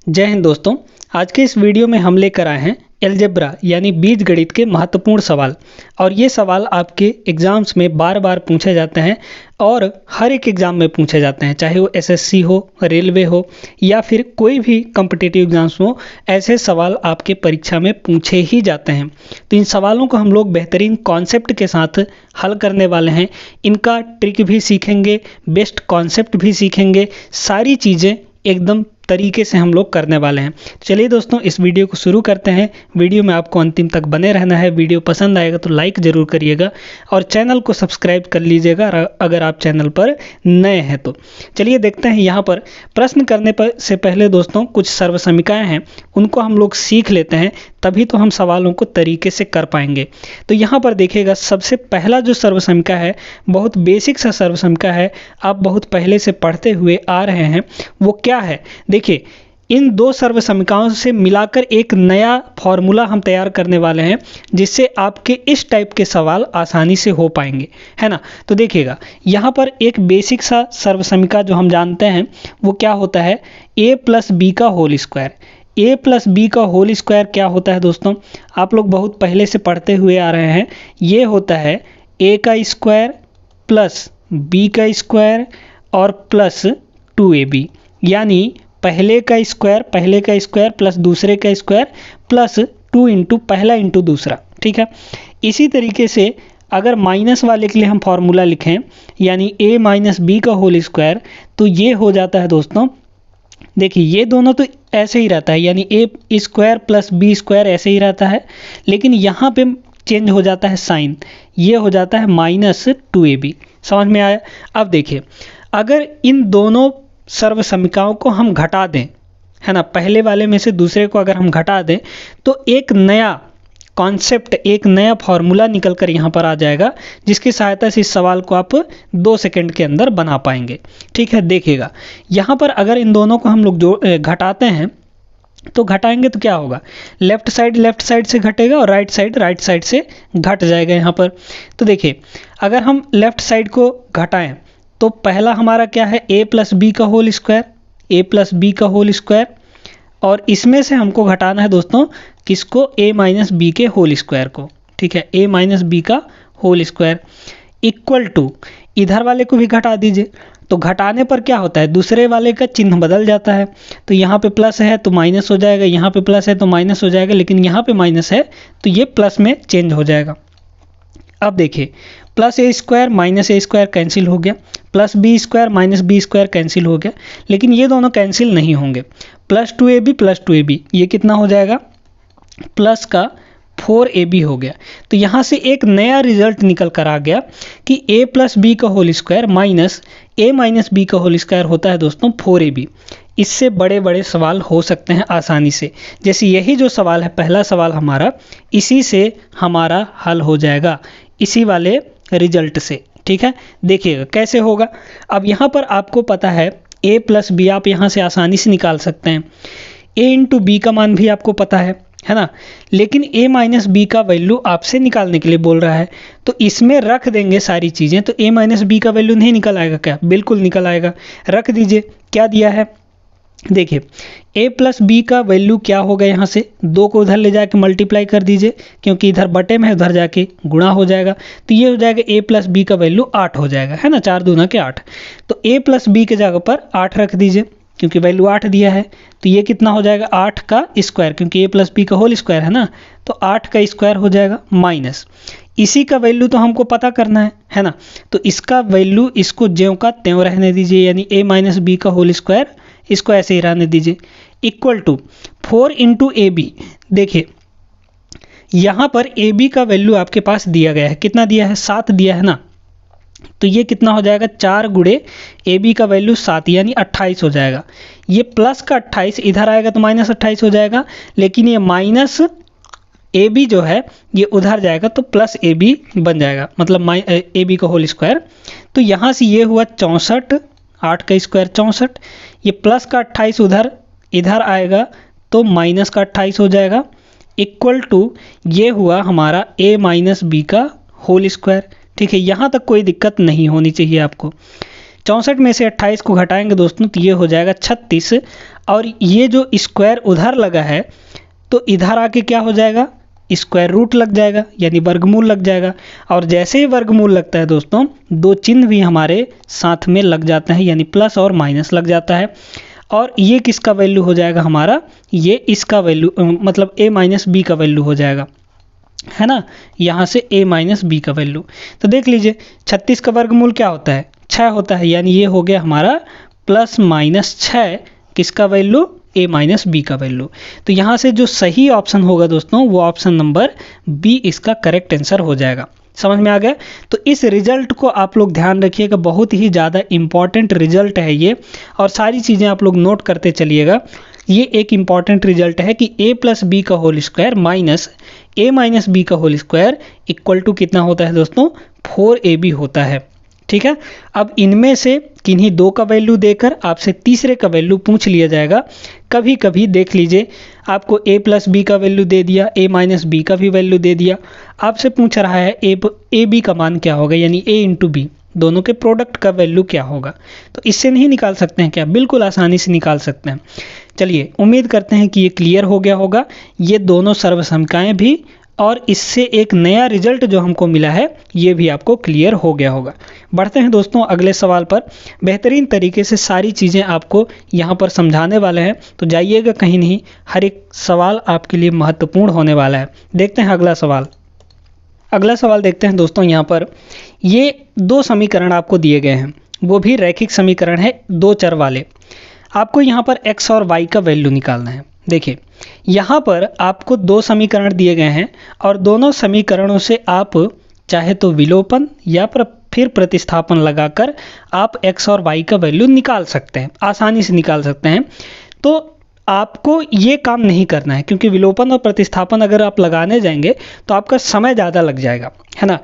जय हिंद दोस्तों। आज के इस वीडियो में हम लेकर आए हैं अलजेब्रा यानी बीजगणित के महत्वपूर्ण सवाल। और ये सवाल आपके एग्जाम्स में बार बार पूछे जाते हैं और हर एक एग्ज़ाम में पूछे जाते हैं, चाहे वो एसएससी हो, रेलवे हो या फिर कोई भी कॉम्पिटिटिव एग्जाम्स हो। ऐसे सवाल आपके परीक्षा में पूछे ही जाते हैं। तो इन सवालों को हम लोग बेहतरीन कॉन्सेप्ट के साथ हल करने वाले हैं। इनका ट्रिक भी सीखेंगे, बेस्ट कॉन्सेप्ट भी सीखेंगे, सारी चीज़ें एकदम तरीके से हम लोग करने वाले हैं। चलिए दोस्तों, इस वीडियो को शुरू करते हैं। वीडियो में आपको अंतिम तक बने रहना है। वीडियो पसंद आएगा तो लाइक ज़रूर करिएगा और चैनल को सब्सक्राइब कर लीजिएगा अगर आप चैनल पर नए हैं तो। चलिए देखते हैं। यहाँ पर प्रश्न करने से पहले दोस्तों कुछ सर्वसमीकाएँ हैं, उनको हम लोग सीख लेते हैं, तभी तो हम सवालों को तरीके से कर पाएंगे। तो यहाँ पर देखिएगा, सबसे पहला जो सर्वसमीका है बहुत बेसिक सा सर्वसमीका है, आप बहुत पहले से पढ़ते हुए आ रहे हैं। वो क्या है? देखिए, इन दो सर्वसमीकाओं से मिलाकर एक नया फॉर्मूला हम तैयार करने वाले हैं, जिससे आपके इस टाइप के सवाल आसानी से हो पाएंगे, है ना। तो देखिएगा, यहाँ पर एक बेसिक सा सर्वसमीका जो हम जानते हैं वो क्या होता है, a प्लस बी का whole square. a plus B का होल स्क्वायर क्या होता है दोस्तों? आप लोग बहुत पहले से पढ़ते हुए आ रहे हैं। ये होता है a का स्क्वायर प्लस b का स्क्वायर और प्लस 2ab, यानी पहले का स्क्वायर प्लस दूसरे का स्क्वायर प्लस 2 इंटू पहला इंटू दूसरा। ठीक है। इसी तरीके से अगर माइनस वाले के लिए हम फॉर्मूला लिखें, यानी a माइनस बी का होल स्क्वायर, तो ये हो जाता है दोस्तों, देखिए ये दोनों तो ऐसे ही रहता है, यानी a square plus B square ऐसे ही रहता है, लेकिन यहाँ पे चेंज हो जाता है साइन, ये हो जाता है माइनस 2ab। समझ में आया? अब देखिए, अगर इन दोनों सर्वसमीकाओं को हम घटा दें, है ना, पहले वाले में से दूसरे को अगर हम घटा दें तो एक नया कॉन्सेप्ट, एक नया फॉर्मूला निकल कर यहाँ पर आ जाएगा, जिसकी सहायता से इस सवाल को आप 2 सेकंड के अंदर बना पाएंगे। ठीक है। देखिएगा, यहाँ पर अगर इन दोनों को हम लोग घटाते हैं तो घटाएंगे तो क्या होगा, लेफ्ट साइड से घटेगा और राइट साइड से घट जाएगा यहाँ पर। तो देखिए, अगर हम लेफ्ट साइड को घटाएं तो पहला हमारा क्या है, a प्लस बी का होल स्क्वायर, और इसमें से हमको घटाना है दोस्तों किसको, a माइनस बी के होल स्क्वायर को। ठीक है, a माइनस बी का होल स्क्वायर इक्वल टू, इधर वाले को भी घटा दीजिए। तो घटाने पर क्या होता है, दूसरे वाले का चिन्ह बदल जाता है। तो यहाँ पे प्लस है तो माइनस हो जाएगा, यहाँ पे प्लस है तो माइनस हो जाएगा, लेकिन यहाँ पे माइनस है तो ये प्लस में चेंज हो जाएगा। अब देखिए, plus a square minus a square cancel हो गया, plus b square minus b square cancel हो गया, लेकिन ये दोनों कैंसिल नहीं होंगे। प्लस 2ab ये कितना हो जाएगा, प्लस का 4ab हो गया। तो यहाँ से एक नया रिजल्ट निकल कर आ गया कि a प्लस बी का whole square minus a minus B का होल स्क्वायर होता है दोस्तों 4ab। इससे बड़े बड़े सवाल हो सकते हैं आसानी से, जैसे यही जो सवाल है, पहला सवाल हमारा, इसी से हमारा हल हो जाएगा, इसी वाले रिजल्ट से। ठीक है। देखिएगा कैसे होगा। अब यहाँ पर आपको पता है a प्लस बी आप यहाँ से आसानी से निकाल सकते हैं। a इंटू बी का मान भी आपको पता है ना, लेकिन a माइनस बी का वैल्यू आपसे निकालने के लिए बोल रहा है, तो इसमें रख देंगे सारी चीज़ें, तो a माइनस बी का वैल्यू नहीं निकल आएगा क्या? बिल्कुल निकल आएगा। रख दीजिए, क्या दिया है, देखिए a प्लस बी का वैल्यू क्या होगा, यहाँ से 2 को उधर ले जाके मल्टीप्लाई कर दीजिए, क्योंकि इधर बटे में उधर जाके गुणा हो जाएगा, तो ये हो जाएगा a प्लस बी का वैल्यू 8 हो जाएगा, है ना, 4 दूना के 8। तो a प्लस बी के जगह पर 8 रख दीजिए, क्योंकि वैल्यू 8 दिया है। तो ये कितना हो जाएगा, 8 का स्क्वायर, क्योंकि a प्लस बी का होल स्क्वायर है ना, तो 8 का स्क्वायर हो जाएगा माइनस, इसी का वैल्यू तो हमको पता करना है ना, तो इसका वैल्यू इसको ज्यों का त्यों रहने दीजिए, यानी a माइनस बी का होल स्क्वायर, इसको ऐसे ही रहने दीजिए, equal to 4 into A B. देखिए यहाँ पर ए बी का वैल्यू आपके पास दिया गया है, कितना दिया है, 7 दिया है ना, तो ये कितना हो जाएगा, 4 गुणे ए बी का वैल्यू 7, यानी 28 हो जाएगा। ये प्लस का 28 इधर आएगा तो माइनस 28 हो जाएगा, लेकिन ये माइनस ए बी जो है ये उधर जाएगा तो प्लस ए बी बन जाएगा, मतलब ए बी का होल स्क्वायर। तो यहाँ से ये हुआ 64, 8 का स्क्वायर 64, ये प्लस का 28 उधर इधर आएगा तो माइनस का 28 हो जाएगा, इक्वल टू ये हुआ हमारा a माइनस बी का होल स्क्वायर। ठीक है, यहाँ तक कोई दिक्कत नहीं होनी चाहिए आपको। 64 में से 28 को घटाएंगे दोस्तों तो ये हो जाएगा 36, और ये जो स्क्वायर उधर लगा है तो इधर आके क्या हो जाएगा, स्क्वायर रूट लग जाएगा, यानी वर्गमूल लग जाएगा। और जैसे ही वर्गमूल लगता है दोस्तों, दो चिन्ह भी हमारे साथ में लग जाते हैं, यानी प्लस और माइनस लग जाता है। और ये किसका वैल्यू हो जाएगा हमारा, ये इसका वैल्यू मतलब a माइनस बी का वैल्यू हो जाएगा, है ना, यहाँ से a माइनस बी का वैल्यू। तो देख लीजिए 36 का वर्गमूल क्या होता है, 6 होता है, यानी ये हो गया हमारा प्लस माइनस 6 किसका वैल्यू, a माइनस बी का वैल्यू। तो यहाँ से जो सही ऑप्शन होगा दोस्तों वो ऑप्शन नंबर बी इसका करेक्ट आंसर हो जाएगा। समझ में आ गया। तो इस रिजल्ट को आप लोग ध्यान रखिएगा, बहुत ही ज़्यादा इम्पॉर्टेंट रिजल्ट है ये, और सारी चीज़ें आप लोग नोट करते चलिएगा। ये एक इम्पॉर्टेंट रिजल्ट है कि a प्लस बी का whole square minus a minus B का होल स्क्वायर इक्वल टू कितना होता है दोस्तों, 4ab होता है। ठीक है, अब इनमें से किन्हीं दो का वैल्यू देकर आपसे तीसरे का वैल्यू पूछ लिया जाएगा। कभी कभी देख लीजिए आपको a प्लस बी का वैल्यू दे दिया, a माइनस बी का भी वैल्यू दे दिया, आपसे पूछ रहा है ए बी का मान क्या होगा, यानी a इंटू बी दोनों के प्रोडक्ट का वैल्यू क्या होगा। तो इससे नहीं निकाल सकते हैं क्या, बिल्कुल आसानी से निकाल सकते हैं। चलिए उम्मीद करते हैं कि ये क्लियर हो गया होगा, ये दोनों सर्वसमकाएँ भी, और इससे एक नया रिजल्ट जो हमको मिला है ये भी आपको क्लियर हो गया होगा। बढ़ते हैं दोस्तों अगले सवाल पर। बेहतरीन तरीके से सारी चीज़ें आपको यहाँ पर समझाने वाले हैं, तो जाइएगा कहीं नहीं, हर एक सवाल आपके लिए महत्वपूर्ण होने वाला है। देखते हैं अगला सवाल। अगला सवाल देखते हैं दोस्तों। यहाँ पर ये दो समीकरण आपको दिए गए हैं, वो भी रैखिक समीकरण है, दो चर वाले। आपको यहाँ पर x और y का वैल्यू निकालना है। देखिए यहाँ पर आपको दो समीकरण दिए गए हैं, और दोनों समीकरणों से आप चाहे तो विलोपन या फिर प्रतिस्थापन लगाकर आप x और y का वैल्यू निकाल सकते हैं, आसानी से निकाल सकते हैं। तो आपको ये काम नहीं करना है, क्योंकि विलोपन और प्रतिस्थापन अगर आप लगाने जाएंगे तो आपका समय ज़्यादा लग जाएगा, है ना।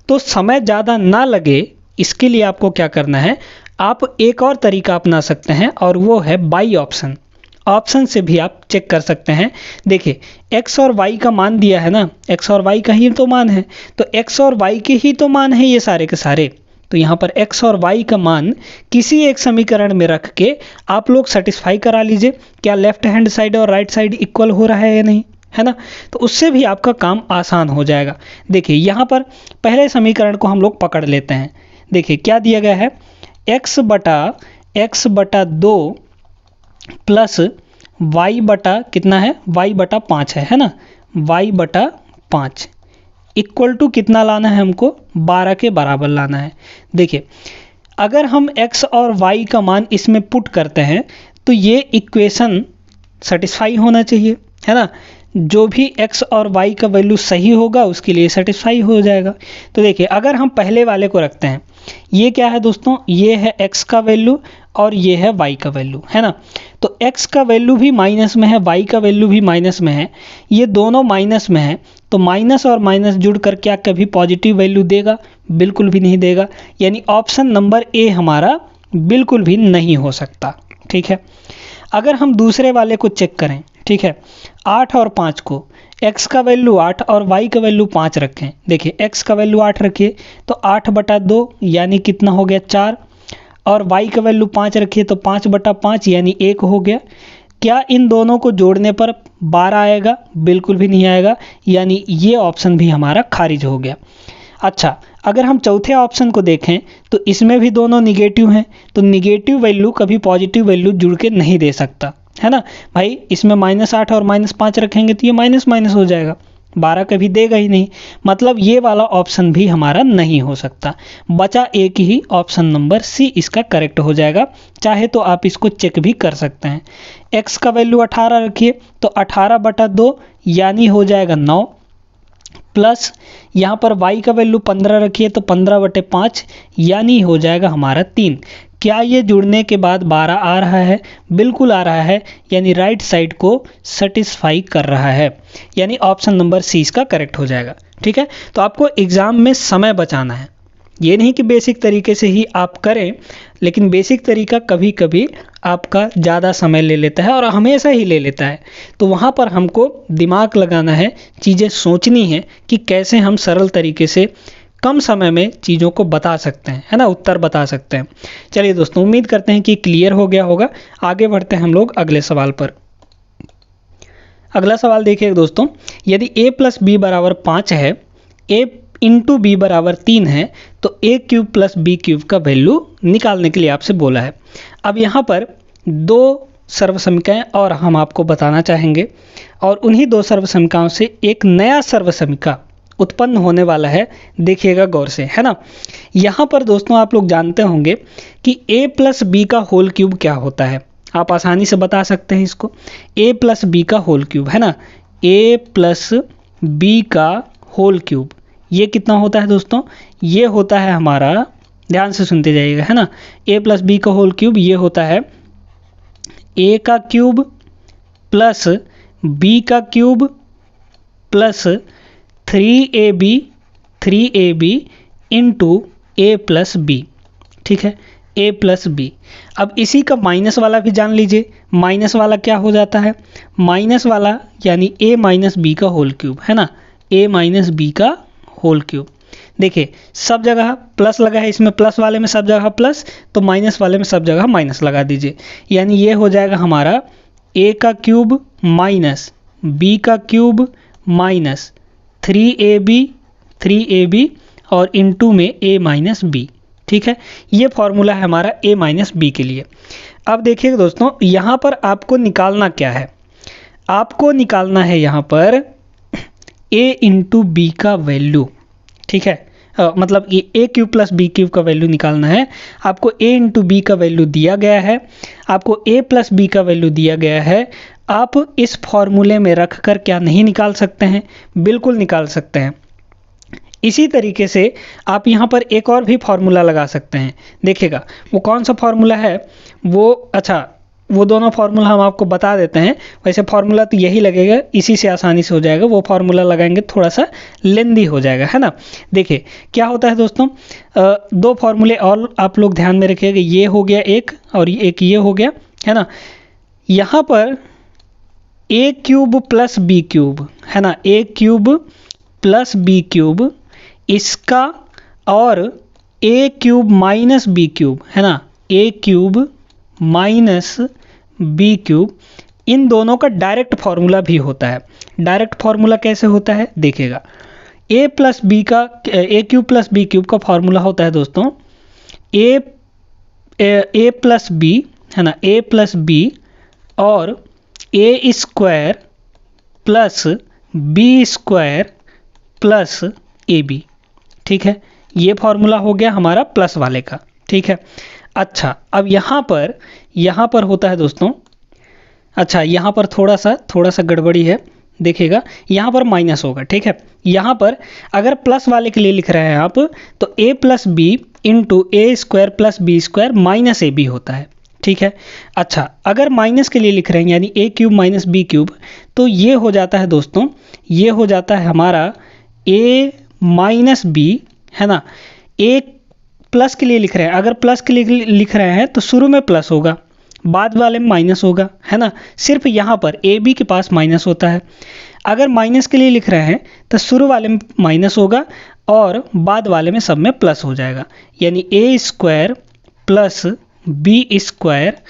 तो समय ज़्यादा ना लगे इसके लिए आपको क्या करना है, आप एक और तरीका अपना सकते हैं, और वो है बाई ऑप्शन। ऑप्शन से भी आप चेक कर सकते हैं। देखिए x और y का मान दिया है ना, x और y का ही तो मान है, तो x और y के ही तो मान है ये सारे के सारे। तो यहाँ पर x और y का मान किसी एक समीकरण में रख के आप लोग सेटिस्फाई करा लीजिए, क्या लेफ्ट हैंड साइड और राइट साइड इक्वल हो रहा है या नहीं, है ना। तो उससे भी आपका काम आसान हो जाएगा। देखिए यहाँ पर पहले समीकरण को हम लोग पकड़ लेते हैं। देखिए क्या दिया गया है, x बटा 2 प्लस y बटा कितना है, y बटा 5 है ना, y बटा 5 इक्वल टू कितना लाना है हमको, 12 के बराबर लाना है। देखिए अगर हम x और y का मान इसमें पुट करते हैं तो ये इक्वेशन सेटिस्फाई होना चाहिए, है ना। जो भी x और y का वैल्यू सही होगा उसके लिए सेटिस्फाई हो जाएगा। तो देखिए अगर हम पहले वाले को रखते हैं, ये क्या है दोस्तों, ये है x का वैल्यू और ये है y का वैल्यू, है ना। तो x का वैल्यू भी माइनस में है, y का वैल्यू भी माइनस में है, ये दोनों माइनस में है। तो माइनस और माइनस जुड़कर क्या कभी पॉजिटिव वैल्यू देगा, बिल्कुल भी नहीं देगा, यानी ऑप्शन नंबर ए हमारा बिल्कुल भी नहीं हो सकता। ठीक है, अगर हम दूसरे वाले को चेक करें, ठीक है, 8 और 5 को, x का वैल्यू 8 और y का वैल्यू 5 रखें। देखिए x का वैल्यू 8 रखिए तो 8 बटा 2 यानी कितना हो गया 4, और y का वैल्यू 5 रखिए तो 5 बटा 5 यानी 1 हो गया। क्या इन दोनों को जोड़ने पर 12 आएगा, बिल्कुल भी नहीं आएगा, यानी ये ऑप्शन भी हमारा खारिज हो गया। अच्छा, अगर हम चौथे ऑप्शन को देखें तो इसमें भी दोनों निगेटिव हैं, तो निगेटिव वैल्यू कभी पॉजिटिव वैल्यू जुड़ के नहीं दे सकता, है ना भाई। इसमें -8 और -5 रखेंगे तो ये माइनस माइनस हो जाएगा, 12 कभी देगा ही नहीं, मतलब ये वाला ऑप्शन भी हमारा नहीं हो सकता। बचा एक ही ऑप्शन नंबर सी इसका करेक्ट हो जाएगा। चाहे तो आप इसको चेक भी कर सकते हैं। x का वैल्यू 18 रखिए तो 18 बटा 2 यानी हो जाएगा 9, प्लस यहाँ पर y का वैल्यू 15 रखिए तो 15 बटे 5 यानी हो जाएगा हमारा 3। क्या ये जुड़ने के बाद 12 आ रहा है, बिल्कुल आ रहा है, यानी राइट साइड को सेटिस्फाई कर रहा है, यानी ऑप्शन नंबर सी इसका करेक्ट हो जाएगा। ठीक है, तो आपको एग्जाम में समय बचाना है, ये नहीं कि बेसिक तरीके से ही आप करें, लेकिन बेसिक तरीका कभी कभी आपका ज़्यादा समय ले लेता है और हमेशा ही ले लेता है। तो वहाँ पर हमको दिमाग लगाना है, चीज़ें सोचनी है कि कैसे हम सरल तरीके से कम समय में चीज़ों को बता सकते हैं, है ना, उत्तर बता सकते हैं। चलिए दोस्तों, उम्मीद करते हैं कि क्लियर हो गया होगा। आगे बढ़ते हैं हम लोग अगले सवाल पर। अगला सवाल देखिए दोस्तों, यदि a प्लस बी बराबर 5 है, a इंटू बी बराबर 3 है, तो a cube plus B cube का वैल्यू निकालने के लिए आपसे बोला है। अब यहाँ पर दो सर्वसमीकाएं और हम आपको बताना चाहेंगे, और उन्हीं दो सर्वसमीकाओं से एक नया सर्वसमीका उत्पन्न होने वाला है। देखिएगा गौर से, है ना। यहाँ पर दोस्तों आप लोग जानते होंगे कि a प्लस बी का होल क्यूब क्या होता है। आप आसानी से बता सकते हैं इसको, a प्लस बी का होल क्यूब, है ना, a प्लस बी का होल क्यूब, ये कितना होता है दोस्तों, ये होता है हमारा, ध्यान से सुनते जाइएगा, है ना, a प्लस बी का होल क्यूब ये होता है a का क्यूब प्लस b का cube plus 3ab into a plus B, ठीक है, a प्लस बी। अब इसी का माइनस वाला भी जान लीजिए। माइनस वाला क्या हो जाता है, माइनस वाला यानी a माइनस बी का होल क्यूब, है ना, a माइनस बी का होल क्यूब। देखिए सब जगह प्लस लगा है, इसमें प्लस वाले में सब जगह प्लस, तो माइनस वाले में सब जगह माइनस लगा दीजिए। यानी ये हो जाएगा हमारा a का क्यूब माइनस b का क्यूब माइनस 3ab और इंटू में a माइनस बी, ठीक है। ये फॉर्मूला है हमारा a माइनस बी के लिए। अब देखिए दोस्तों, यहाँ पर आपको निकालना क्या है, आपको निकालना है यहाँ पर a इंटू बी का वैल्यू, ठीक है, मतलब ये a cube plus B cube का वैल्यू निकालना है। आपको a इंटू बी का वैल्यू दिया गया है, आपको a प्लस बी का वैल्यू दिया गया है। आप इस फॉर्मूले में रख कर क्या नहीं निकाल सकते हैं, बिल्कुल निकाल सकते हैं। इसी तरीके से आप यहाँ पर एक और भी फॉर्मूला लगा सकते हैं। देखिएगा वो कौन सा फॉर्मूला है, वो दोनों फार्मूला हम आपको बता देते हैं। वैसे फार्मूला तो यही लगेगा, इसी से आसानी से हो जाएगा। वो फार्मूला लगाएंगे थोड़ा सा लेंदी हो जाएगा, है ना। देखिए क्या होता है दोस्तों, दो फार्मूले और आप लोग ध्यान में रखिएगा। ये हो गया एक और एक ये हो गया, है ना। यहाँ पर a cube plus B cube, है ना, a cube plus B cube इसका, और a cube minus B cube, है ना, a cube minus B cube, इन दोनों का डायरेक्ट फार्मूला भी होता है। डायरेक्ट फार्मूला कैसे होता है देखिएगा, a प्लस बी का a cube plus B cube का फार्मूला होता है दोस्तों a प्लस बी, है ना, a प्लस बी और a square plus B square plus A B, ठीक है। ये फार्मूला हो गया हमारा प्लस वाले का, ठीक है। अच्छा अब यहाँ पर होता है दोस्तों, अच्छा यहाँ पर थोड़ा सा गड़बड़ी है। देखिएगा यहाँ पर माइनस होगा, ठीक है। यहाँ पर अगर प्लस वाले के लिए लिख रहे हैं आप, तो a plus B into A square plus B square minus A B होता है, ठीक है। अच्छा अगर माइनस के लिए लिख रहे हैं यानी a cube minus B cube, तो ये हो जाता है दोस्तों, ये हो जाता है हमारा a माइनस बी, है ना। a प्लस के लिए लिख रहे हैं, अगर प्लस के लिए लिख रहे हैं तो शुरू में प्लस होगा, बाद वाले में माइनस होगा, है ना। सिर्फ यहाँ पर ए बी के पास माइनस होता है। अगर माइनस के लिए लिख रहे हैं तो शुरू वाले में माइनस होगा और बाद वाले में सब में प्लस हो जाएगा, यानी A square plus B square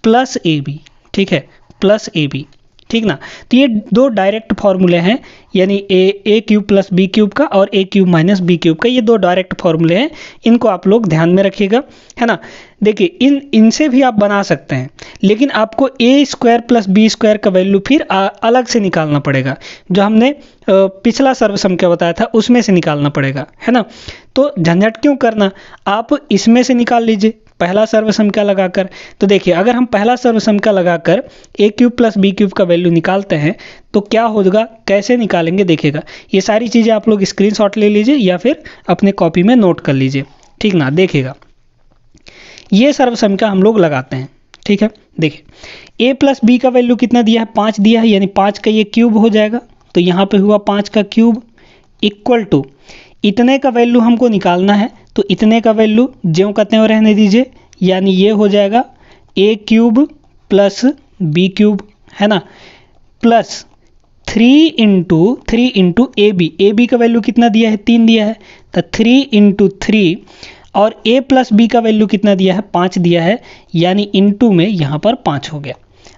plus A B, ठीक है, प्लस ए बी, ठीक ना। तो ये दो डायरेक्ट फार्मूले हैं, यानी A cube plus B cube का और ए क्यूब माइनस बी क्यूब का, ये दो डायरेक्ट फार्मूले हैं। इनको आप लोग ध्यान में रखिएगा, है ना। देखिए इनसे भी आप बना सकते हैं, लेकिन आपको ए स्क्वायर प्लस बी स्क्वायर का वैल्यू फिर अलग से निकालना पड़ेगा, जो हमने पिछला सर्वसम बताया था उसमें से निकालना पड़ेगा, है ना। तो झंझट क्यों करना, आप इसमें से निकाल लीजिए पहला सर्वसमीका लगाकर। तो देखिए अगर हम पहला सर्वसमीका लगाकर ए क्यूब प्लस बी क्यूब का वैल्यू निकालते हैं तो क्या होगा, कैसे निकालेंगे देखिएगा। ये सारी चीज़ें आप लोग स्क्रीनशॉट ले लीजिए या फिर अपने कॉपी में नोट कर लीजिए, ठीक ना। देखिएगा ये सर्वसमीका हम लोग लगाते हैं, ठीक है। देखिए ए प्लस बी का वैल्यू कितना दिया है, 5 दिया है, यानी 5 का ये क्यूब हो जाएगा। तो यहाँ पे हुआ 5 का क्यूब इक्वल टू इतने का वैल्यू हमको निकालना है, तो इतने का वैल्यू ज्यों कहते हैं रहने दीजिए, यानी ये हो जाएगा ए क्यूब प्लस बी क्यूब, है ना, प्लस 3 इंटू ए बी का वैल्यू कितना दिया है, 3 दिया है, तो 3 इंटू 3 और a प्लस बी का वैल्यू कितना दिया है, 5 दिया है, यानी इंटू में यहाँ पर 5 हो गया।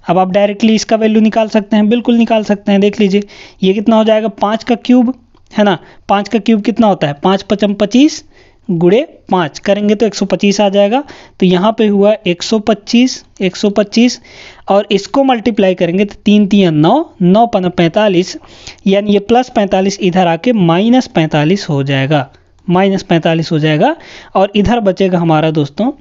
अब आप डायरेक्टली इसका वैल्यू निकाल सकते हैं, बिल्कुल निकाल सकते हैं। देख लीजिए ये कितना हो जाएगा, 5 का क्यूब है ना, 5 का क्यूब कितना होता है, 5 पचम 25 गुणे 5 करेंगे तो 125 आ जाएगा। तो यहाँ पे हुआ 125 और इसको मल्टीप्लाई करेंगे तो 3 3 9 9 5 45, यानी ये प्लस 45 इधर आके माइनस 45 हो जाएगा, माइनस 45 हो जाएगा। और इधर बचेगा हमारा दोस्तों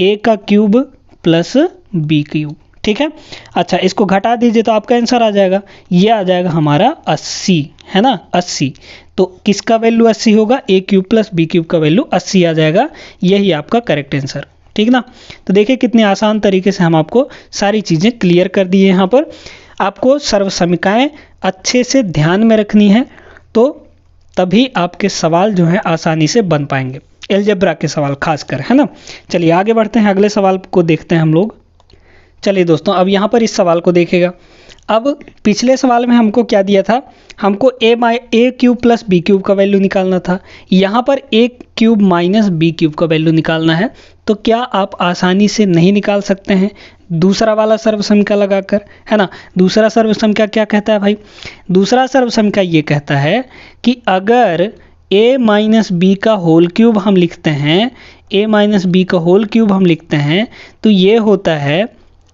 a का क्यूब प्लस b क्यूब, ठीक है। अच्छा इसको घटा दीजिए तो आपका आंसर आ जाएगा, ये आ जाएगा हमारा 80, है ना 80। तो किसका वैल्यू 80 होगा, a cube plus b cube का वैल्यू 80 आ जाएगा, यही आपका करेक्ट आंसर, ठीक ना। तो देखिए कितने आसान तरीके से हम आपको सारी चीज़ें क्लियर कर दी है। यहाँ पर आपको सर्वसमीकाएँ अच्छे से ध्यान में रखनी है, तो तभी आपके सवाल जो है आसानी से बन पाएंगे, अलजेब्रा के सवाल खासकर, है ना। चलिए आगे बढ़ते हैं, अगले सवाल को देखते हैं हम लोग। चलिए दोस्तों अब यहाँ पर इस सवाल को देखेगा। अब पिछले सवाल में हमको क्या दिया था, हमको a cube plus b cube का वैल्यू निकालना था, यहाँ पर a cube minus b cube का वैल्यू निकालना है। तो क्या आप आसानी से नहीं निकाल सकते हैं दूसरा वाला सर्वसमीका लगाकर, है ना। दूसरा सर्वसमीका क्या कहता है भाई, दूसरा सर्वसमीका ये कहता है कि अगर a माइनस बी का होल क्यूब हम लिखते हैं, a माइनस बी का होल क्यूब हम लिखते हैं, तो ये होता है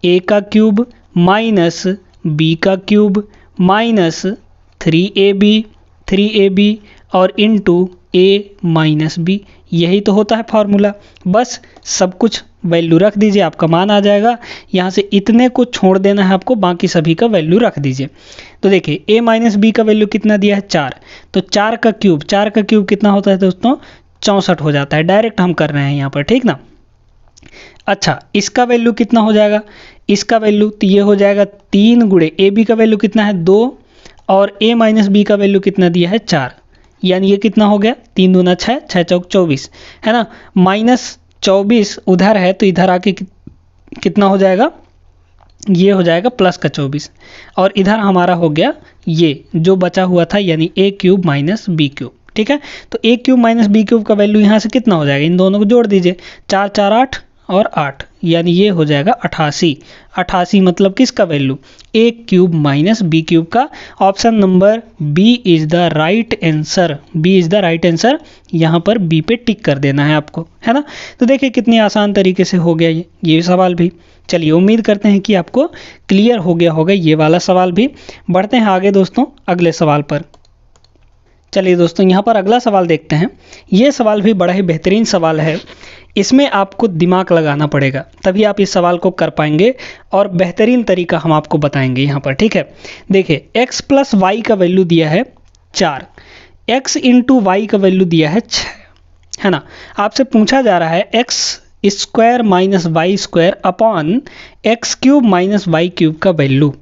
a का क्यूब माइनस b का क्यूब माइनस 3ab और इंटू a माइनस b, यही तो होता है फॉर्मूला। बस सब कुछ वैल्यू रख दीजिए, आपका मान आ जाएगा। यहाँ से इतने को छोड़ देना है आपको, बाकी सभी का वैल्यू रख दीजिए। तो देखिए a माइनस बी का वैल्यू कितना दिया है, 4, तो 4 का क्यूब कितना होता है दोस्तों, 64 हो जाता है। डायरेक्ट हम कर रहे हैं यहाँ पर, ठीक ना। अच्छा इसका वैल्यू कितना हो जाएगा, इसका वैल्यू तो ये हो जाएगा 3 गुणे ए बी का वैल्यू कितना है 2 और a माइनस बी का वैल्यू कितना दिया है 4, यानी ये कितना हो गया 3 दूना 6, 6 चौक 24, है ना। माइनस 24 उधर है तो इधर आके कितना हो जाएगा, ये हो जाएगा प्लस का 24 और इधर हमारा हो गया ये जो बचा हुआ था, यानी a cube minus B cube, ठीक है। तो a cube minus B cube का वैल्यू यहाँ से कितना हो जाएगा, इन दोनों को जोड़ दीजिए, 4 4 8 और 8, यानी ये हो जाएगा 88 मतलब किसका value, a cube minus B cube का। Option number B is the right answer, B is the right answer. यहाँ पर बी पे टिक कर देना है आपको, है ना। तो देखिए कितनी आसान तरीके से हो गया ये सवाल भी। चलिए उम्मीद करते हैं कि आपको क्लियर हो गया होगा ये वाला सवाल भी। बढ़ते हैं आगे दोस्तों अगले सवाल पर। चलिए दोस्तों यहाँ पर अगला सवाल देखते हैं। ये सवाल भी बड़ा ही बेहतरीन सवाल है, इसमें आपको दिमाग लगाना पड़ेगा तभी आप इस सवाल को कर पाएंगे और बेहतरीन तरीका हम आपको बताएंगे यहाँ पर, ठीक है। देखिए x प्लस वाई का वैल्यू दिया है 4, x इंटू वाई का वैल्यू दिया है 6, है ना। आपसे पूछा जा रहा है x square minus Y square upon X cube minus Y cube का वैल्यू।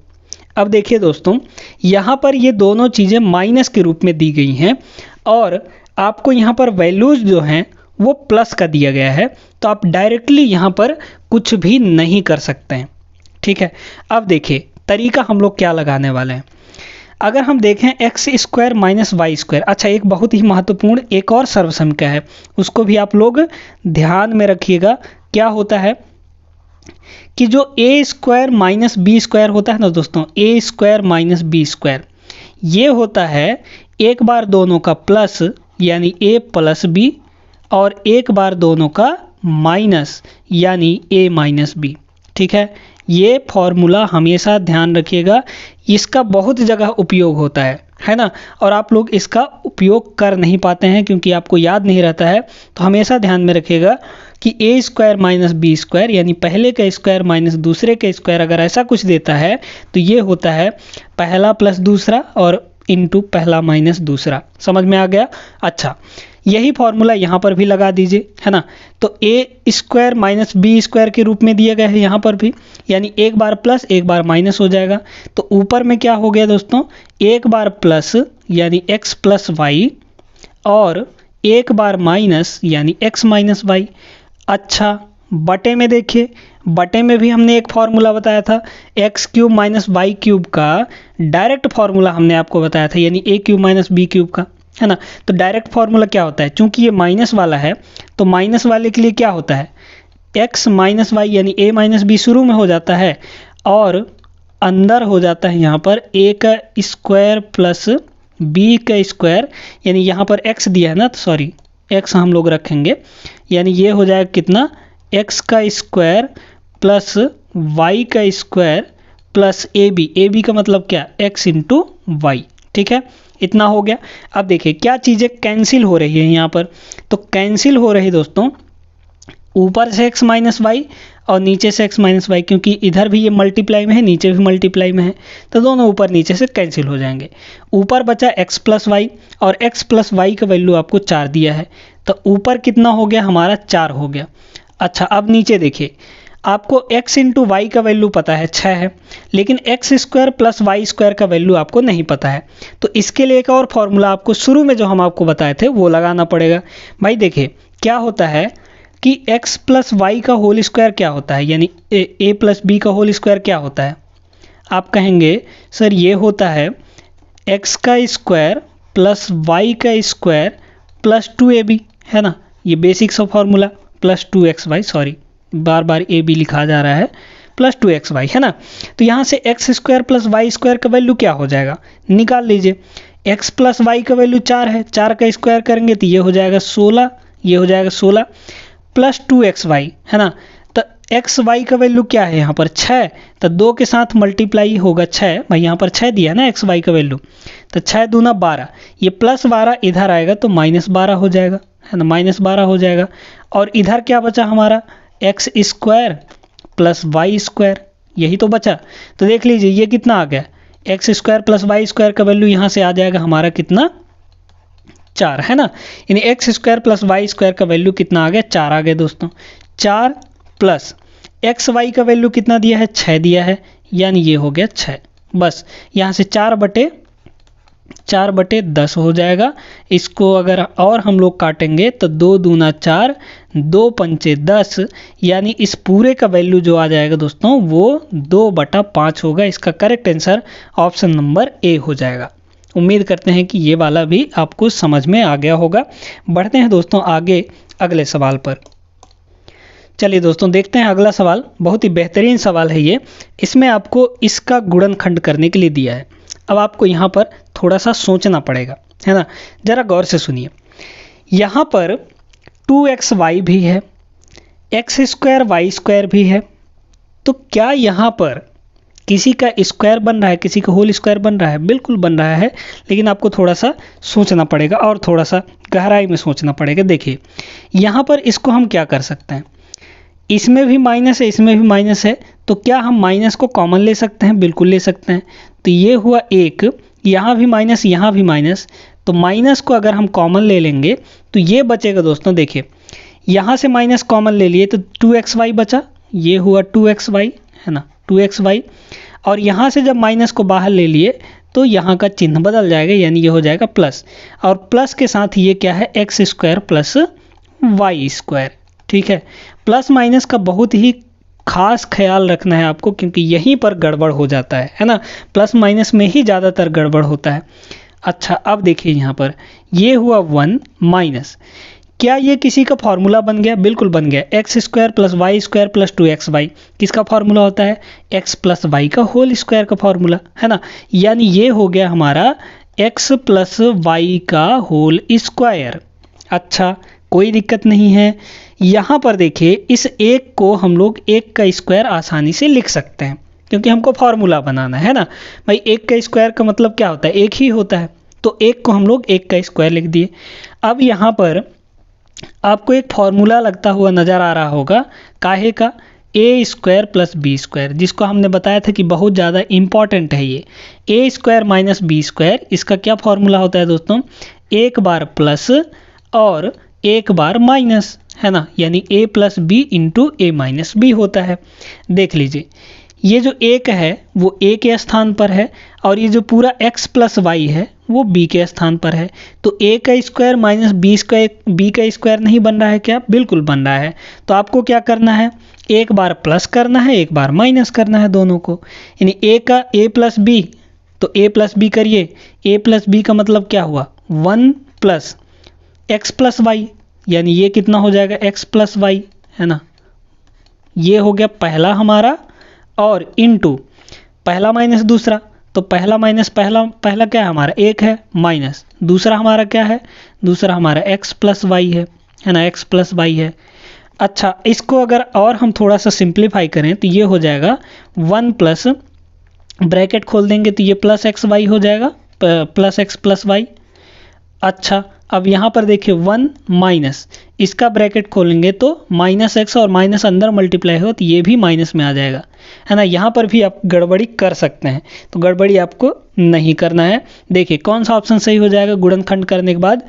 अब देखिए दोस्तों यहाँ पर ये दोनों चीज़ें माइनस के रूप में दी गई हैं और आपको यहाँ पर वैल्यूज़ जो हैं वो प्लस का दिया गया है, तो आप डायरेक्टली यहाँ पर कुछ भी नहीं कर सकते हैं, ठीक है। अब देखिए तरीका हम लोग क्या लगाने वाले हैं। अगर हम देखें X square minus Y square, अच्छा एक बहुत ही महत्वपूर्ण एक और सर्वसमीका है, उसको भी आप लोग ध्यान में रखिएगा। क्या होता है कि जो ए स्क्वायर माइनस बी स्क्वायर होता है ना दोस्तों, ए स्क्वायर माइनस बी स्क्वायर, ये होता है एक बार दोनों का प्लस यानी ए प्लस बी और एक बार दोनों का माइनस यानी ए माइनस बी, ठीक है। ये फॉर्मूला हमेशा ध्यान रखिएगा, इसका बहुत जगह उपयोग होता है ना। और आप लोग इसका उपयोग कर नहीं पाते हैं क्योंकि आपको याद नहीं रहता है। तो हमेशा ध्यान में रखिएगा कि ए स्क्वायर माइनस बी स्क्वायर यानी पहले का स्क्वायर माइनस दूसरे का स्क्वायर अगर ऐसा कुछ देता है तो ये होता है पहला प्लस दूसरा और इंटू पहला माइनस दूसरा। समझ में आ गया। अच्छा यही फॉर्मूला यहाँ पर भी लगा दीजिए, है ना। तो ए स्क्वायर माइनस बी स्क्वायर के रूप में दिया गया है यहाँ पर भी, यानी एक बार प्लस एक बार माइनस हो जाएगा। तो ऊपर में क्या हो गया दोस्तों, एक बार प्लस यानी एक्स प्लस वाई और एक बार माइनस यानी एक्स माइनस वाई। अच्छा बटे में देखिए, बटे में भी हमने एक फार्मूला बताया था, X cube minus Y cube का डायरेक्ट फार्मूला हमने आपको बताया था, यानी A cube minus B cube का, है ना। तो डायरेक्ट फार्मूला क्या होता है, चूंकि ये माइनस वाला है तो माइनस वाले के लिए क्या होता है, एक्स माइनस वाई यानी ए माइनस बी शुरू में हो जाता है और अंदर हो जाता है यहाँ पर ए का स्क्वायर प्लस बी का स्क्वायर, यानी यहाँ पर एक्स दिया है ना, तो सॉरी एक्स हम लोग रखेंगे, यानी ये हो जाएगा कितना, एक्स का स्क्वायर प्लस वाई का स्क्वायर प्लस ए बी का मतलब क्या, एक्स इंटू वाई। ठीक है, इतना हो गया। अब देखिए क्या चीज़ें कैंसिल हो रही है यहाँ पर, तो कैंसिल हो रही दोस्तों ऊपर से x माइनस वाई और नीचे से x माइनस वाई, क्योंकि इधर भी ये मल्टीप्लाई में है नीचे भी मल्टीप्लाई में है, तो दोनों ऊपर नीचे से कैंसिल हो जाएंगे। ऊपर बचा x प्लस वाई और x प्लस वाई का वैल्यू आपको 4 दिया है, तो ऊपर कितना हो गया हमारा 4 हो गया। अच्छा अब नीचे देखिए, आपको x इंटू वाई का वैल्यू पता है 6 है, लेकिन X square plus Y square का वैल्यू आपको नहीं पता है, तो इसके लिए एक और फॉर्मूला आपको शुरू में जो हम आपको बताए थे वो लगाना पड़ेगा। भाई देखिए क्या होता है कि x प्लस वाई का होल स्क्वायर क्या होता है, यानी ए प्लस बी का होल स्क्वायर क्या होता है, आप कहेंगे सर ये होता है x का स्क्वायर प्लस वाई का स्क्वायर प्लस 2ab, है ना, ये basics of formula, plus 2xy, sorry बार बार ए बी लिखा जा रहा है, प्लस 2xy, है ना। तो यहाँ से X square plus Y square का वैल्यू क्या हो जाएगा, निकाल लीजिए। x प्लस वाई का वैल्यू 4 है, 4 का स्क्वायर करेंगे तो ये हो जाएगा 16, ये हो जाएगा 16 प्लस 2xy, है ना। तो xy का वैल्यू क्या है यहाँ पर 6, तो 2 के साथ मल्टीप्लाई होगा 6, भाई यहाँ पर 6 दिया ना xy का वैल्यू, तो 6 दूना 12, ये प्लस 12 इधर आएगा तो माइनस 12 हो जाएगा, है ना, माइनस 12 हो जाएगा। और इधर क्या बचा हमारा, X square plus Y square, यही तो बचा। तो देख लीजिए ये कितना आ गया, X square plus Y square का वैल्यू यहाँ से आ जाएगा हमारा कितना, 4, है ना, यानी X square plus Y square का वैल्यू कितना आ गया, 4 आ गया दोस्तों। 4 प्लस एक्स वाई का वैल्यू कितना दिया है, 6 दिया है, यानी ये हो गया 6। बस यहाँ से 4 बटे 10 हो जाएगा। इसको अगर और हम लोग काटेंगे तो 2 दूना 4, 2 पंचे 10, यानी इस पूरे का वैल्यू जो आ जाएगा दोस्तों वो 2/5 होगा। इसका correct answer option number A हो जाएगा। उम्मीद करते हैं कि ये वाला भी आपको समझ में आ गया होगा। बढ़ते हैं दोस्तों आगे अगले सवाल पर। चलिए दोस्तों देखते हैं अगला सवाल, बहुत ही बेहतरीन सवाल है ये। इसमें आपको इसका गुणनखंड करने के लिए दिया है। अब आपको यहाँ पर थोड़ा सा सोचना पड़ेगा, है ना, ज़रा गौर से सुनिए। यहाँ पर 2xy भी है, एक्स स्क्वायर वाई स्क्वायर भी है, तो क्या यहाँ पर किसी का स्क्वायर बन रहा है, किसी का होल स्क्वायर बन रहा है? बिल्कुल बन रहा है, लेकिन आपको थोड़ा सा सोचना पड़ेगा और थोड़ा सा गहराई में सोचना पड़ेगा। देखिए यहाँ पर इसको हम क्या कर सकते हैं, इसमें भी माइनस है, इसमें भी माइनस है, तो क्या हम माइनस को कॉमन ले सकते हैं? बिल्कुल ले सकते हैं। तो ये हुआ एक, यहाँ भी माइनस, यहाँ भी माइनस, तो माइनस को अगर हम कॉमन ले लेंगे तो ये बचेगा दोस्तों। देखिए यहाँ से माइनस कॉमन ले लिए तो 2xy बचा, ये हुआ 2xy, है ना, 2xy। और यहाँ से जब माइनस को बाहर ले लिए तो यहाँ का चिन्ह बदल जाएगा, यानी ये हो जाएगा प्लस, और प्लस के साथ ये क्या है, X square plus Y square. ठीक है, प्लस माइनस का बहुत ही खास ख्याल रखना है आपको, क्योंकि यहीं पर गड़बड़ हो जाता है ना, प्लस माइनस में ही ज़्यादातर गड़बड़ होता है। अच्छा अब देखिए यहाँ पर ये हुआ 1 माइनस, क्या ये किसी का फॉर्मूला बन गया? बिल्कुल बन गया, X square plus Y square plus 2xy किसका फॉर्मूला होता है? एक्स प्लस वाई का होल स्क्वायर का फॉर्मूला, है ना, यानी ये हो गया हमारा एक्स प्लस वाई का होल स्क्वायर। अच्छा कोई दिक्कत नहीं है। यहाँ पर देखिए इस एक को हम लोग एक का स्क्वायर आसानी से लिख सकते हैं, क्योंकि हमको फार्मूला बनाना है ना भाई। एक का स्क्वायर का मतलब क्या होता है? एक ही होता है, तो एक को हम लोग एक का स्क्वायर लिख दिए। अब यहाँ पर आपको एक फार्मूला लगता हुआ नज़र आ रहा होगा, काहे का? ए स्क्वायर प्लस बी स्क्वायर, जिसको हमने बताया था कि बहुत ज़्यादा इम्पॉर्टेंट है ये। ए स्क्वायर माइनस बी स्क्वायर, इसका क्या फार्मूला होता है दोस्तों? एक बार प्लस और एक बार माइनस, है ना, यानी a plus B into A minus B होता है। देख लीजिए ये जो एक है वो a के स्थान पर है और ये जो पूरा x प्लस वाई है वो b के स्थान पर है। तो a का स्क्वायर माइनस b का स्क्वायर नहीं बन रहा है क्या? बिल्कुल बन रहा है। तो आपको क्या करना है, एक बार प्लस करना है, एक बार माइनस करना है दोनों को। यानी a का a प्लस b, तो a प्लस b करिए। a प्लस b का मतलब क्या हुआ, 1 प्लस एक्स प्लस वाई, यानी ये कितना हो जाएगा, x प्लस वाई, है ना। ये हो गया पहला हमारा, और इनटू पहला माइनस दूसरा, तो पहला माइनस पहला क्या है हमारा, एक है, माइनस दूसरा हमारा क्या है, दूसरा हमारा x प्लस वाई है ना, x प्लस वाई है। अच्छा, इसको अगर और हम थोड़ा सा सिंप्लीफाई करें तो ये हो जाएगा 1 प्लस, ब्रैकेट खोल देंगे तो ये प्लस एक्स वाई हो जाएगा, प्लस एक्स प्लस वाई। अच्छा, अब यहाँ पर देखिए 1 माइनस, इसका ब्रैकेट खोलेंगे तो माइनस एक्स, और माइनस अंदर मल्टीप्लाई हो तो ये भी माइनस में आ जाएगा, है ना। यहाँ पर भी आप गड़बड़ी कर सकते हैं, तो गड़बड़ी आपको नहीं करना है। देखिए कौन सा ऑप्शन सही हो जाएगा गुणनखंड करने के बाद,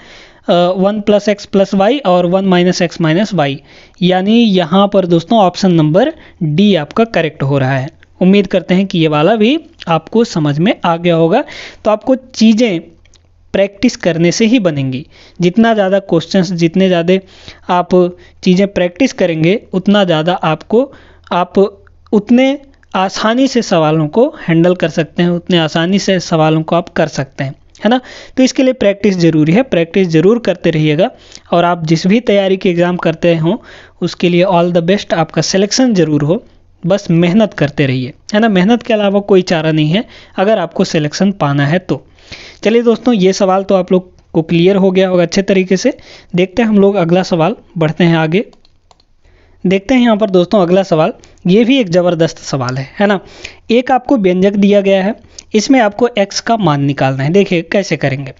1 प्लस एक्स प्लस वाई और 1 माइनस एक्स माइनस वाई, यानी यहाँ पर दोस्तों ऑप्शन नंबर डी आपका करेक्ट हो रहा है। उम्मीद करते हैं कि ये वाला भी आपको समझ में आ गया होगा। तो आपको चीज़ें प्रैक्टिस करने से ही बनेंगी। जितना ज़्यादा क्वेश्चंस, जितने ज़्यादा आप चीज़ें प्रैक्टिस करेंगे उतना ज़्यादा आप उतने आसानी से सवालों को हैंडल कर सकते हैं, उतने आसानी से सवालों को आप कर सकते हैं, है ना। तो इसके लिए प्रैक्टिस ज़रूरी है, प्रैक्टिस ज़रूर करते रहिएगा। और आप जिस भी तैयारी के एग्ज़ाम करते हों उसके लिए ऑल द बेस्ट, आपका सिलेक्शन ज़रूर हो, बस मेहनत करते रहिए, है ना। मेहनत के अलावा कोई चारा नहीं है अगर आपको सिलेक्शन पाना है तो। चलिए दोस्तों, ये सवाल तो आप लोग को क्लियर हो गया होगा अच्छे तरीके से। देखते हैं हम लोग अगला सवाल, बढ़ते हैं आगे। देखते हैं यहाँ पर दोस्तों अगला सवाल, ये भी एक ज़बरदस्त सवाल है ना। एक आपको व्यंजक दिया गया है, इसमें आपको x का मान निकालना है। देखिए कैसे करेंगे।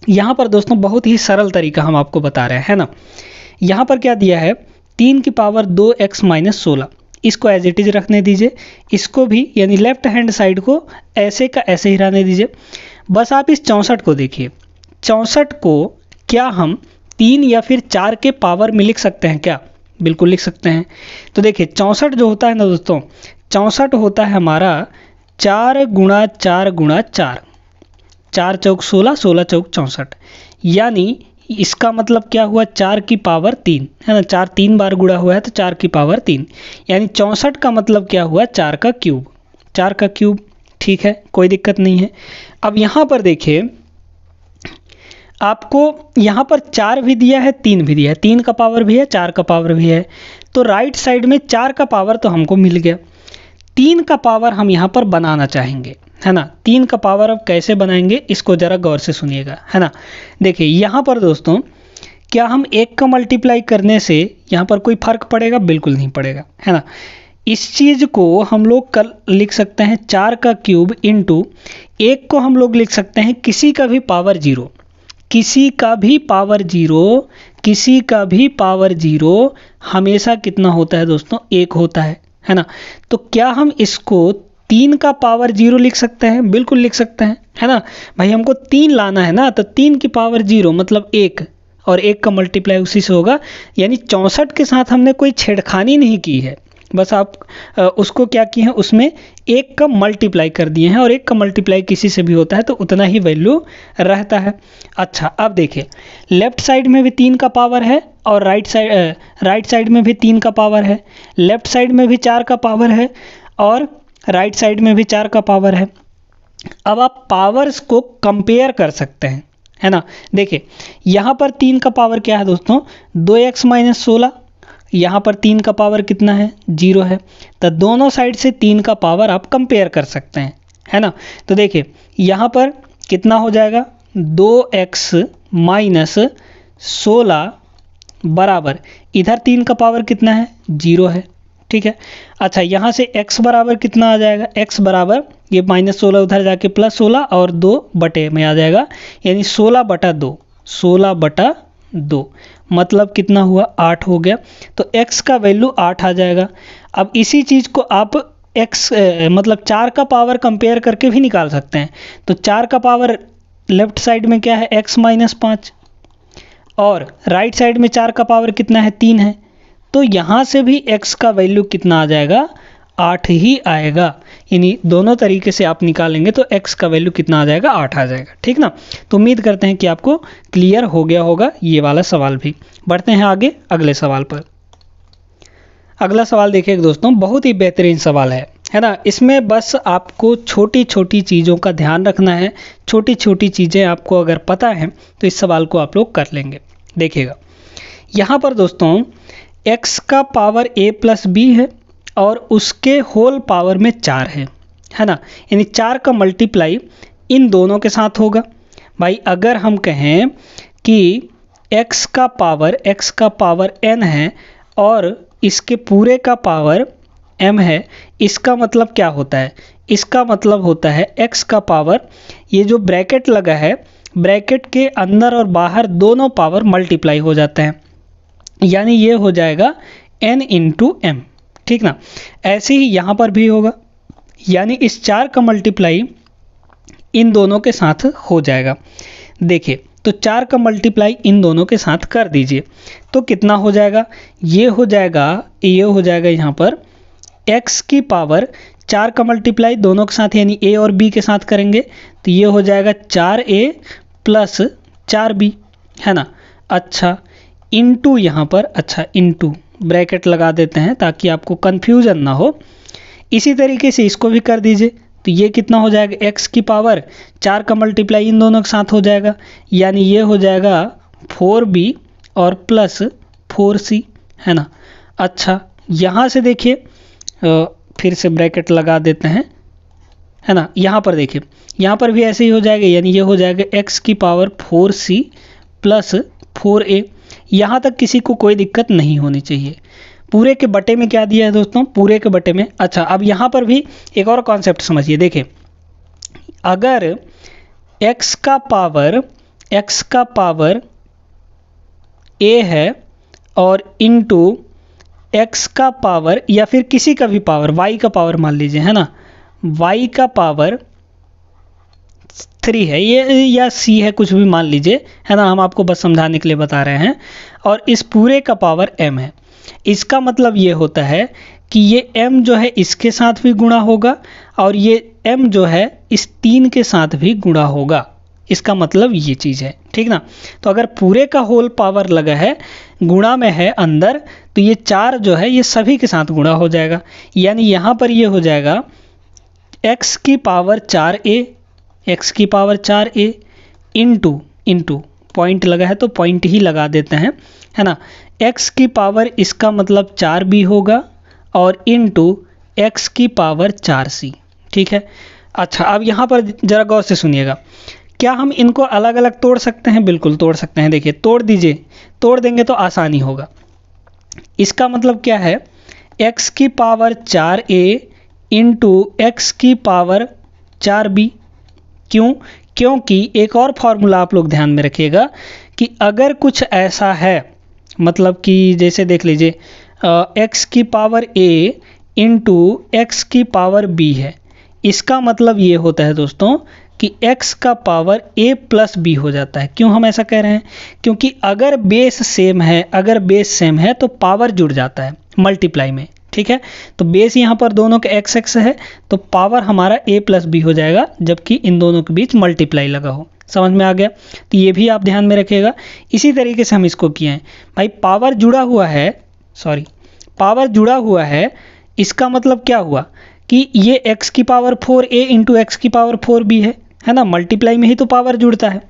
यहाँ पर दोस्तों बहुत ही सरल तरीका हम आपको बता रहे हैं, है ना। यहाँ पर क्या दिया है, 3 की पावर 2x माइनस 16, इसको एज इट इज रखने दीजिए। इसको भी यानी लेफ्ट हैंड साइड को ऐसे का ऐसे ही रहने दीजिए। बस आप इस 64 को देखिए, 64 को क्या हम 3 या फिर 4 के पावर में लिख सकते हैं क्या? बिल्कुल लिख सकते हैं। तो देखिए 64 जो होता है ना दोस्तों, 64 होता है हमारा 4 गुणा 4 गुणा 4, 4 चौक 16, 16 चौक 64, यानी इसका मतलब क्या हुआ, 4 की पावर 3, है ना। 4 3 बार गुणा हुआ है तो 4 की पावर 3, यानी 64 का मतलब क्या हुआ, 4 का क्यूब, 4 का क्यूब। ठीक है, कोई दिक्कत नहीं है। अब यहाँ पर देखिए आपको यहाँ पर 4 भी दिया है, 3 भी दिया है, 3 का पावर भी है, 4 का पावर भी है। तो राइट साइड में 4 का पावर तो हमको मिल गया, 3 का पावर हम यहाँ पर बनाना चाहेंगे, है ना। 3 का पावर अब कैसे बनाएंगे इसको ज़रा गौर से सुनिएगा, है ना। देखिए यहाँ पर दोस्तों क्या हम 1 का मल्टीप्लाई करने से यहाँ पर कोई फ़र्क पड़ेगा? बिल्कुल नहीं पड़ेगा, है ना। इस चीज़ को हम लोग कर लिख सकते हैं 4 का क्यूब इंटू 1 को हम लोग लिख सकते हैं किसी का भी पावर 0, किसी का भी पावर 0, किसी का भी पावर 0 हमेशा कितना होता है दोस्तों, 1 होता है ना। तो क्या हम इसको 3 का पावर 0 लिख सकते हैं? बिल्कुल लिख सकते हैं, है ना। भाई हमको 3 लाना है ना, तो 3 की पावर 0 मतलब 1, और 1 का मल्टीप्लाई उसी से होगा। यानी 64 के साथ हमने कोई छेड़खानी नहीं की है, बस आप उसको क्या किए हैं, उसमें 1 का मल्टीप्लाई कर दिए हैं, और 1 का मल्टीप्लाई किसी से भी होता है तो उतना ही वैल्यू रहता है। अच्छा, अब देखिए लेफ्ट साइड में भी 3 का पावर है और राइट साइड में भी 3 का पावर है, लेफ्ट साइड में भी 4 का पावर है और राइट साइड में भी 4 का पावर है। अब आप पावर्स को कंपेयर कर सकते हैं, है ना। देखिए यहाँ पर 3 का पावर क्या है दोस्तों, 2x माइनस 16, यहाँ पर 3 का पावर कितना है, 0 है। तो दोनों साइड से 3 का पावर आप कंपेयर कर सकते हैं, है ना। तो देखिए यहाँ पर कितना हो जाएगा, 2x माइनस 16 बराबर, इधर 3 का पावर कितना है, 0 है, ठीक है। अच्छा, यहाँ से x बराबर कितना आ जाएगा, x बराबर ये माइनस 16 उधर जाके प्लस 16 और 2 बटे में आ जाएगा, यानी 16/2, 16/2 मतलब कितना हुआ, 8 हो गया। तो x का वैल्यू 8 आ जाएगा। अब इसी चीज़ को आप x मतलब 4 का पावर कंपेयर करके भी निकाल सकते हैं। तो 4 का पावर लेफ्ट साइड में क्या है, x माइनस 5, और राइट साइड में 4 का पावर कितना है, 3 है। तो यहाँ से भी x का वैल्यू कितना आ जाएगा, 8 ही आएगा। यानी दोनों तरीके से आप निकालेंगे तो x का वैल्यू कितना आ जाएगा, 8 आ जाएगा। ठीक ना। तो उम्मीद करते हैं कि आपको क्लियर हो गया होगा ये वाला सवाल भी। बढ़ते हैं आगे अगले सवाल पर। अगला सवाल देखिए दोस्तों, बहुत ही बेहतरीन सवाल है ना। इसमें बस आपको छोटी छोटी चीज़ों का ध्यान रखना है। छोटी छोटी चीज़ें आपको अगर पता है तो इस सवाल को आप लोग कर लेंगे। देखिएगा यहाँ पर दोस्तों x का पावर a प्लस बी है और उसके होल पावर में 4 है ना। यानी 4 का मल्टीप्लाई इन दोनों के साथ होगा। भाई अगर हम कहें कि x का पावर n है और इसके पूरे का पावर m है, इसका मतलब क्या होता है? इसका मतलब होता है x का पावर, ये जो ब्रैकेट लगा है, ब्रैकेट के अंदर और बाहर दोनों पावर मल्टीप्लाई हो जाते हैं, यानी ये हो जाएगा n इंटू m। ठीक ना। ऐसे ही यहाँ पर भी होगा, यानी इस 4 का मल्टीप्लाई इन दोनों के साथ हो जाएगा। देखिए तो 4 का मल्टीप्लाई इन दोनों के साथ कर दीजिए तो कितना हो जाएगा? ये हो जाएगा यहाँ पर x की पावर 4 का मल्टीप्लाई दोनों के साथ यानी a और b के साथ करेंगे तो ये हो जाएगा 4a प्लस 4b, है ना। अच्छा इंटू यहाँ पर, इंटू ब्रैकेट लगा देते हैं ताकि आपको कन्फ्यूजन ना हो। इसी तरीके से इसको भी कर दीजिए तो ये कितना हो जाएगा? x की पावर 4 का मल्टीप्लाई इन दोनों के साथ हो जाएगा, यानी ये हो जाएगा 4b और प्लस 4c, है ना। अच्छा यहाँ से देखिए फिर से ब्रैकेट लगा देते हैं, है ना। यहाँ पर देखिए यहाँ पर भी ऐसे ही हो जाएगा, यानी ये हो जाएगा x की पावर 4c प्लस 4a। यहाँ तक किसी को कोई दिक्कत नहीं होनी चाहिए। पूरे के बटे में क्या दिया है दोस्तों? पूरे के बटे में। अच्छा अब यहाँ पर भी एक और कॉन्सेप्ट समझिए। देखिए अगर x का पावर a है और इंटू x का पावर या फिर किसी का भी पावर, y का पावर मान लीजिए, है ना, y का पावर 3 है ये या c है, कुछ भी मान लीजिए, है ना। हम आपको बस समझाने के लिए बता रहे हैं। और इस पूरे का पावर m है। इसका मतलब ये होता है कि ये m जो है इसके साथ भी गुणा होगा और ये m जो है इस 3 के साथ भी गुणा होगा। इसका मतलब ये चीज़ है। ठीक ना। तो अगर पूरे का होल पावर लगा है, गुणा में है अंदर, तो ये 4 जो है ये सभी के साथ गुणा हो जाएगा, यानी यहाँ पर ये हो जाएगा x की पावर 4a इंटू पॉइंट लगा है तो पॉइंट ही लगा देते हैं, है ना। x की पावर इसका मतलब 4b होगा और इंटू x की पावर 4c। ठीक है। अच्छा अब यहाँ पर ज़रा गौर से सुनिएगा, क्या हम इनको अलग अलग तोड़ सकते हैं? बिल्कुल तोड़ सकते हैं। देखिए तोड़ दीजिए, तोड़ देंगे तो आसानी होगा। इसका मतलब क्या है? x की पावर 4a इंटू x की पावर 4b। क्यों? क्योंकि एक और फॉर्मूला आप लोग ध्यान में रखिएगा कि अगर कुछ ऐसा है, मतलब कि जैसे देख लीजिए x की पावर a इंटू x की पावर b है, इसका मतलब ये होता है दोस्तों कि x का पावर a प्लस b हो जाता है। क्यों हम ऐसा कह रहे हैं? क्योंकि अगर बेस सेम है तो पावर जुड़ जाता है मल्टीप्लाई में। ठीक है। तो बेस यहाँ पर दोनों के x है तो पावर हमारा a प्लस b हो जाएगा, जबकि इन दोनों के बीच मल्टीप्लाई लगा हो। समझ में आ गया? तो ये भी आप ध्यान में रखिएगा। इसी तरीके से हम इसको किए हैं। भाई पावर जुड़ा हुआ है, इसका मतलब क्या हुआ कि ये x की पावर 4a इंटू एक्स की पावर 4b है ना। मल्टीप्लाई में ही तो पावर जुड़ता है।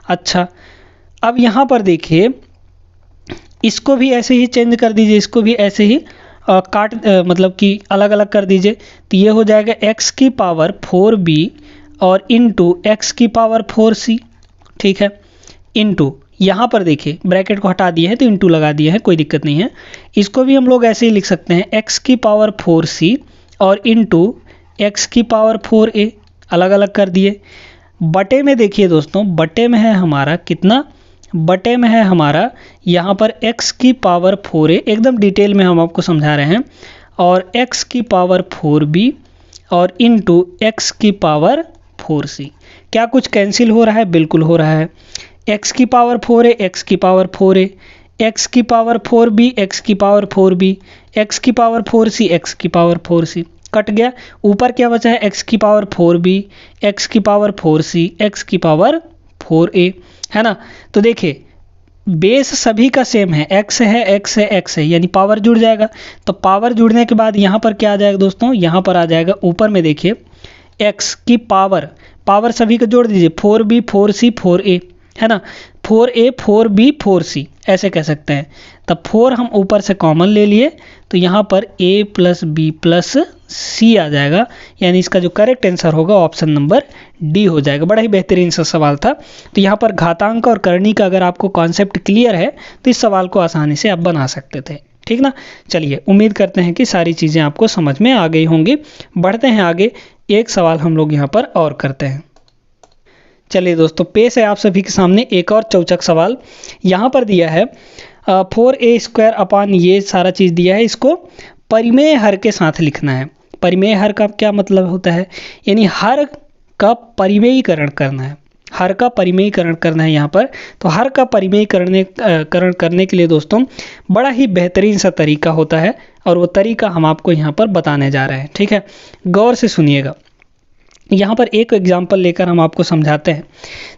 अच्छा अब यहाँ पर देखिए इसको भी ऐसे ही चेंज कर दीजिए, इसको भी ऐसे ही मतलब कि अलग अलग कर दीजिए तो ये हो जाएगा x की पावर 4b और इंटू एक्स की पावर 4c। ठीक है। इंटू यहाँ पर देखिए ब्रैकेट को हटा दिए हैं तो इंटू लगा दिए हैं, कोई दिक्कत नहीं है। इसको भी हम लोग ऐसे ही लिख सकते हैं x की पावर 4c और इंटू एक्स की पावर 4a, अलग अलग कर दिए। बटे में देखिए दोस्तों, बटे में है हमारा कितना? बटे में है हमारा यहाँ पर x की पावर 4a, एकदम डिटेल में हम आपको समझा रहे हैं, और x की पावर 4b और इंटू एक्स की पावर 4c। क्या कुछ कैंसिल हो रहा है? बिल्कुल हो रहा है। x की पावर 4a, x की पावर 4a, x की पावर 4b, x की पावर 4b, x की पावर 4c, x की पावर 4c। कट गया, ऊपर क्या बचा है x की पावर 4b, x की पावर 4c, x की पावर 4a, है ना। तो देखिए बेस सभी का सेम है, x है x है x है, यानी पावर जुड़ जाएगा। तो पावर जुड़ने के बाद यहाँ पर क्या आ जाएगा दोस्तों, यहाँ पर आ जाएगा ऊपर में देखिए x की पावर, पावर सभी को जोड़ दीजिए 4b 4c 4a, है ना, 4a 4b 4c ऐसे कह सकते हैं। तब 4 हम ऊपर से कॉमन ले लिए तो यहाँ पर a प्लस बी प्लस सी आ जाएगा, यानी इसका जो करेक्ट आंसर होगा ऑप्शन नंबर डी हो जाएगा। बड़ा ही बेहतरीन सा सवाल था। तो यहाँ पर घातांक और करनी का अगर आपको कॉन्सेप्ट क्लियर है तो इस सवाल को आसानी से आप बना सकते थे, ठीक ना। चलिए उम्मीद करते हैं कि सारी चीज़ें आपको समझ में आ गई होंगी। बढ़ते हैं आगे, एक सवाल हम लोग यहाँ पर और करते हैं। चलिए दोस्तों, पेश है आप सभी के सामने एक और चौचक सवाल। यहाँ पर दिया है 4a² अपान ये सारा चीज़ दिया है, इसको परिमेय हर के साथ लिखना है। परिमेय हर का क्या मतलब होता है, यानी हर का परिमेयीकरण करना है, हर का परिमेयीकरण करना है यहाँ पर। तो हर का परिमेयीकरण करने के लिए दोस्तों बड़ा ही बेहतरीन सा तरीका होता है, और वो तरीका हम आपको यहाँ पर बताने जा रहे हैं, ठीक है। गौर से सुनिएगा, यहाँ पर एक एग्जाम्पल लेकर हम आपको समझाते हैं।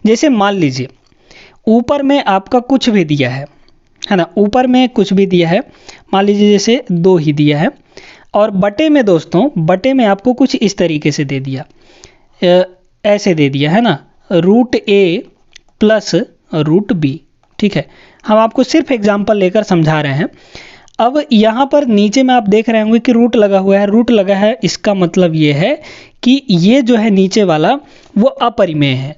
जैसे मान लीजिए ऊपर में आपका कुछ भी दिया है ना, ऊपर में कुछ भी दिया है, मान लीजिए जैसे 2 ही दिया है, और बटे में दोस्तों, बटे में आपको कुछ इस तरीके से दे दिया, ऐसे दे दिया है ना, √a प्लस √b, ठीक है। हम आपको सिर्फ एग्जाम्पल लेकर समझा रहे हैं। अब यहाँ पर नीचे में आप देख रहे होंगे कि रूट लगा हुआ है, रूट लगा है, इसका मतलब ये है कि ये जो है नीचे वाला वो अपरिमेय है।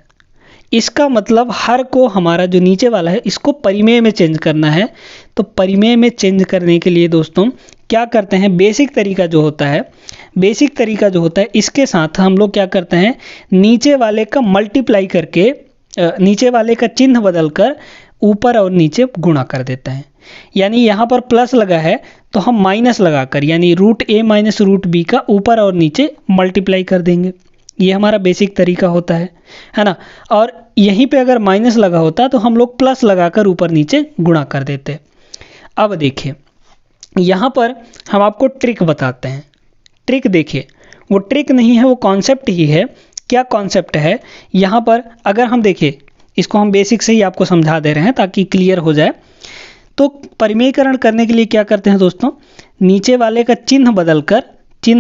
इसका मतलब हर को हमारा जो नीचे वाला है इसको परिमेय में चेंज करना है। तो परिमेय में चेंज करने के लिए दोस्तों क्या करते हैं, बेसिक तरीका जो होता है इसके साथ हम लोग क्या करते हैं, नीचे वाले का मल्टीप्लाई करके, नीचे वाले का चिन्ह बदलकर ऊपर और नीचे गुणा कर देते हैं। यानी यहाँ पर प्लस लगा है तो हम माइनस लगाकर, यानी √a माइनस √b का ऊपर और नीचे मल्टीप्लाई कर देंगे। ये हमारा बेसिक तरीका होता है ना। और यहीं पे अगर माइनस लगा होता तो हम लोग प्लस लगाकर ऊपर नीचे गुणा कर देते। अब देखिए यहाँ पर हम आपको ट्रिक बताते हैं। ट्रिक देखिए, वो ट्रिक नहीं है, वो कॉन्सेप्ट ही है। क्या कॉन्सेप्ट है, यहाँ पर अगर हम देखें, इसको हम बेसिक से ही आपको समझा दे रहे हैं ताकि क्लियर हो जाए। तो परिमेयीकरण करने के लिए क्या करते हैं दोस्तों, नीचे वाले का चिन्ह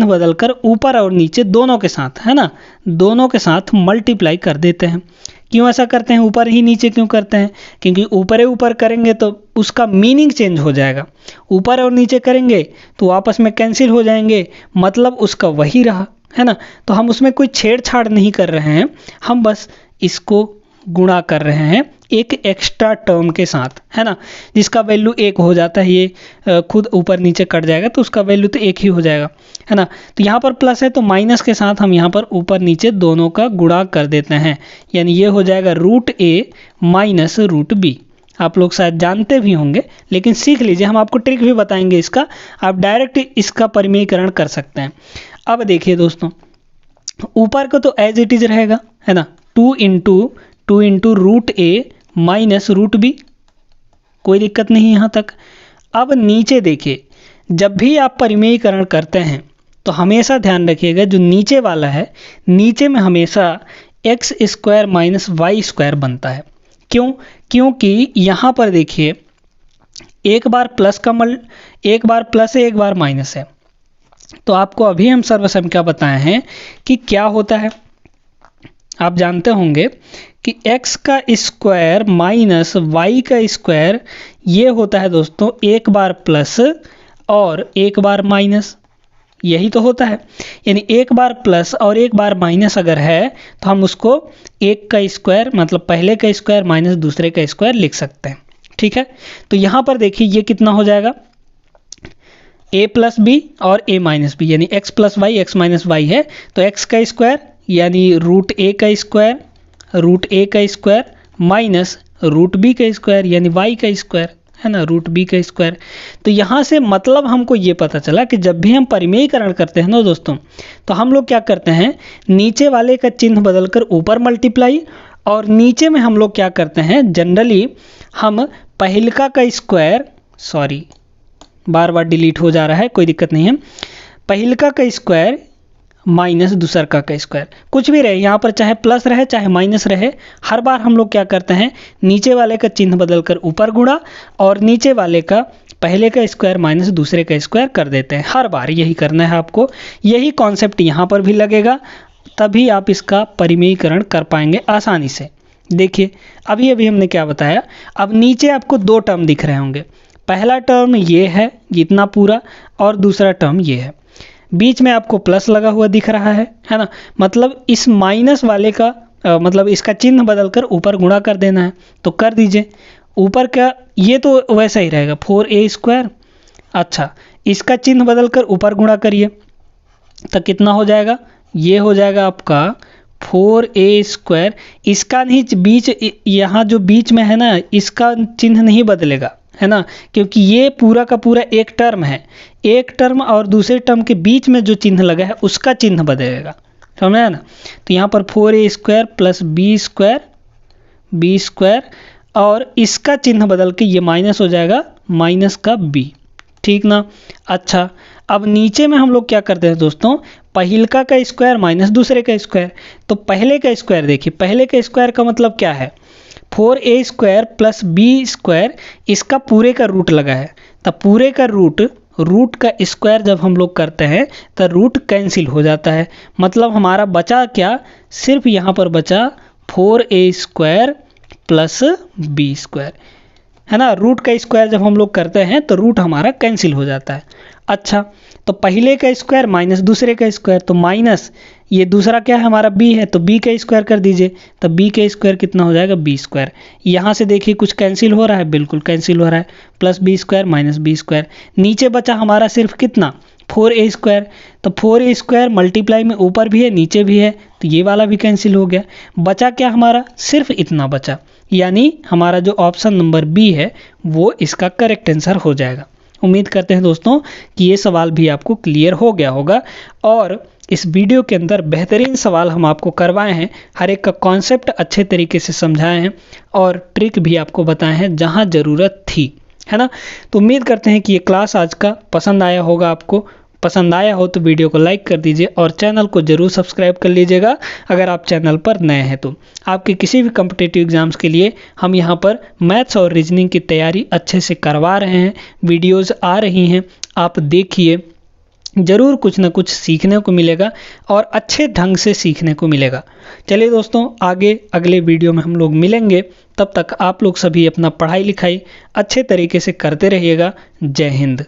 बदलकर ऊपर और नीचे दोनों के साथ, है ना, दोनों के साथ मल्टीप्लाई कर देते हैं। क्यों ऐसा करते हैं, ऊपर ही नीचे क्यों करते हैं, क्योंकि ऊपर करेंगे तो उसका मीनिंग चेंज हो जाएगा। ऊपर और नीचे करेंगे तो आपस में कैंसिल हो जाएंगे, मतलब उसका वही रहा, है ना। तो हम उसमें कोई छेड़छाड़ नहीं कर रहे हैं, हम बस इसको गुणा कर रहे हैं एक एक्स्ट्रा टर्म के साथ, है ना, जिसका वैल्यू 1 हो जाता है। ये खुद ऊपर नीचे कट जाएगा तो उसका वैल्यू तो 1 ही हो जाएगा, है ना। तो यहाँ पर प्लस है तो माइनस के साथ हम यहाँ पर ऊपर नीचे दोनों का गुणा कर देते हैं, यानी ये हो जाएगा √a माइनस √b। आप लोग शायद जानते भी होंगे, लेकिन सीख लीजिए, हम आपको ट्रिक भी बताएंगे इसका, आप डायरेक्ट इसका परिमेयीकरण कर सकते हैं। अब देखिए दोस्तों, ऊपर को तो एज इट इज रहेगा, है ना, 2 इंटू √a माइनस √b, कोई दिक्कत नहीं यहाँ तक। अब नीचे देखिए, जब भी आप परिमेयीकरण करते हैं तो हमेशा ध्यान रखिएगा जो नीचे वाला है, नीचे में हमेशा x² माइनस y² बनता है। क्यों, क्योंकि यहाँ पर देखिए एक बार प्लस है, एक बार माइनस है। तो आपको अभी हम सर्वसंख्या बताए हैं कि क्या होता है, आप जानते होंगे कि x का स्क्वायर माइनस y का स्क्वायर ये होता है दोस्तों एक बार प्लस और एक बार माइनस, यही तो होता है। यानी एक बार प्लस और एक बार माइनस अगर है तो हम उसको एक का स्क्वायर मतलब पहले का स्क्वायर माइनस दूसरे का स्क्वायर लिख सकते हैं, ठीक है। तो यहाँ पर देखिए ये कितना हो जाएगा, a प्लस बी और a माइनस बी, यानी x plus Y X minus Y है तो x का स्क्वायर यानी √a का स्क्वायर माइनस √b का स्क्वायर यानी y का स्क्वायर, है ना, √b का स्क्वायर। तो यहाँ से मतलब हमको ये पता चला कि जब भी हम परिमेयीकरण करते हैं ना दोस्तों, तो हम लोग क्या करते हैं, नीचे वाले का चिन्ह बदलकर ऊपर मल्टीप्लाई, और नीचे में हम लोग क्या करते हैं, जनरली हम पहिलका का स्क्वायर, सॉरी बार बार डिलीट हो जा रहा है, कोई दिक्कत नहीं है, पहिलका का स्क्वायर माइनस दूसरा का स्क्वायर, कुछ भी रहे यहाँ पर, चाहे प्लस रहे चाहे माइनस रहे, हर बार हम लोग क्या करते हैं, नीचे वाले का चिन्ह बदलकर ऊपर गुणा और नीचे वाले का पहले का स्क्वायर माइनस दूसरे का स्क्वायर कर देते हैं। हर बार यही करना है आपको। यही कॉन्सेप्ट यहाँ पर भी लगेगा, तभी आप इसका परिमेयीकरण कर पाएंगे आसानी से। देखिए अभी अभी हमने क्या बताया, अब नीचे आपको दो टर्म दिख रहे होंगे, पहला टर्म ये है इतना पूरा और दूसरा टर्म ये है, बीच में आपको प्लस लगा हुआ दिख रहा है ना, मतलब इस माइनस वाले का मतलब इसका चिन्ह बदलकर ऊपर गुणा कर देना है, तो कर दीजिए। ऊपर का ये तो वैसा ही रहेगा 4a²। अच्छा, इसका चिन्ह बदलकर ऊपर गुणा करिए तो कितना हो जाएगा, ये हो जाएगा आपका 4a²। इसका नहीं, बीच यहाँ जो बीच में है ना, इसका चिन्ह नहीं बदलेगा, है ना, क्योंकि ये पूरा का पूरा एक टर्म है, एक टर्म और दूसरे टर्म के बीच में जो चिन्ह लगा है उसका चिन्ह बदलेगा, समझा ना। तो यहाँ पर 4a² प्लस b² और इसका चिन्ह बदल के ये माइनस हो जाएगा, माइनस का b, ठीक ना। अच्छा, अब नीचे में हम लोग क्या करते हैं दोस्तों, पहिलका का स्क्वायर माइनस दूसरे का स्क्वायर, तो पहले का स्क्वायर देखिए, पहले का स्क्वायर का मतलब क्या है, 4a² प्लस b², इसका पूरे का रूट लगा है, तब पूरे का रूट का स्क्वायर जब हम लोग करते हैं तो रूट कैंसिल हो जाता है, मतलब हमारा बचा क्या, सिर्फ यहाँ पर बचा 4a² प्लस b², है ना। रूट का स्क्वायर जब हम लोग करते हैं तो रूट हमारा कैंसिल हो जाता है। अच्छा, तो पहले का स्क्वायर माइनस दूसरे का स्क्वायर, तो माइनस ये दूसरा क्या है हमारा b है, तो b का स्क्वायर कर दीजिए, तो b का स्क्वायर कितना हो जाएगा, b²। यहाँ से देखिए कुछ कैंसिल हो रहा है, बिल्कुल कैंसिल हो रहा है, प्लस b² माइनस b²। नीचे बचा हमारा सिर्फ कितना, 4a², तो 4a² मल्टीप्लाई में ऊपर भी है नीचे भी है, तो ये वाला भी कैंसिल हो गया। बचा क्या हमारा, सिर्फ इतना बचा, यानी हमारा जो ऑप्शन नंबर बी है वो इसका करेक्ट आंसर हो जाएगा। उम्मीद करते हैं दोस्तों कि ये सवाल भी आपको क्लियर हो गया होगा, और इस वीडियो के अंदर बेहतरीन सवाल हम आपको करवाए हैं, हर एक का कॉन्सेप्ट अच्छे तरीके से समझाए हैं और ट्रिक भी आपको बताए हैं जहां ज़रूरत थी, है ना। तो उम्मीद करते हैं कि ये क्लास आज का पसंद आया होगा। आपको पसंद आया हो तो वीडियो को लाइक कर दीजिए और चैनल को ज़रूर सब्सक्राइब कर लीजिएगा अगर आप चैनल पर नए हैं तो। आपके किसी भी कॉम्पिटिटिव एग्जाम्स के लिए हम यहाँ पर मैथ्स और रीजनिंग की तैयारी अच्छे से करवा रहे हैं, वीडियोज़ आ रही हैं, आप देखिए, ज़रूर कुछ ना कुछ सीखने को मिलेगा और अच्छे ढंग से सीखने को मिलेगा। चलिए दोस्तों, आगे अगले वीडियो में हम लोग मिलेंगे, तब तक आप लोग सभी अपना पढ़ाई लिखाई अच्छे तरीके से करते रहिएगा। जय हिंद।